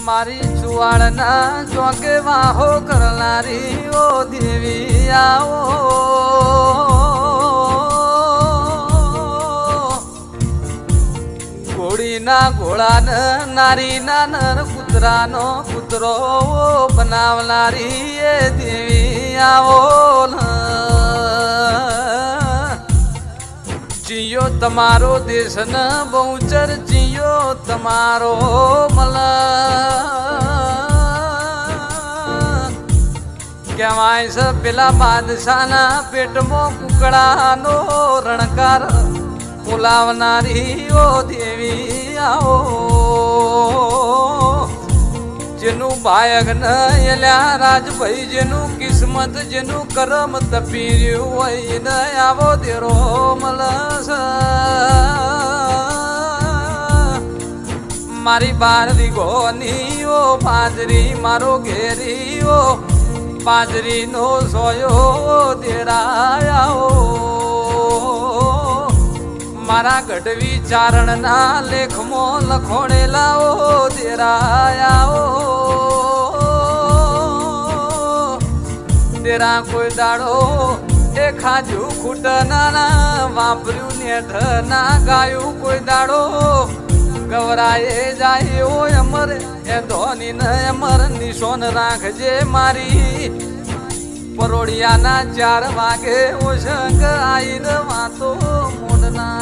મારી ચુવાડના ચોકે વાહો કરનારી ઓ દેવી આવો ઘોડીના ઘોડાને નારીના નર કૂતરાનો કૂતરો બનાવનારી એ દેવી આવો જીયો તમારો દેશ ન બહુચર જીયો તમારો મલ કહેવાય છે પેલા બાદશાહના પેટમાં કુકડાનો રણકાર બોલાવનારી ઓ દેવી આવો જેનું બાયક ન એલ્યા રાજભાઈ જેનું કિસ્મત જેનું કરમ તપી રહ્યું હોય ને આવો દેરો મલસ મારી બાર દીગોની ઓ પાજરી મારો ઘેરી ઓ પાજરી નો સોયો દેરાયાઓ મારા ગઢવી ચારણના લેખમાં લખોણેલા ઓ દેરાયાઓ તેરા કોઈ દાડો એ ખાજું ખૂટના વાપર્યું નેઠ ના ગાયું કોઈ દાડો ગવરાએ જાય ઓ અમર એ ધોની ને અમર નિશોન રાખજે મારી પરોડિયાના 4 વાગે ઓ શંક આઈને વાતો મોડના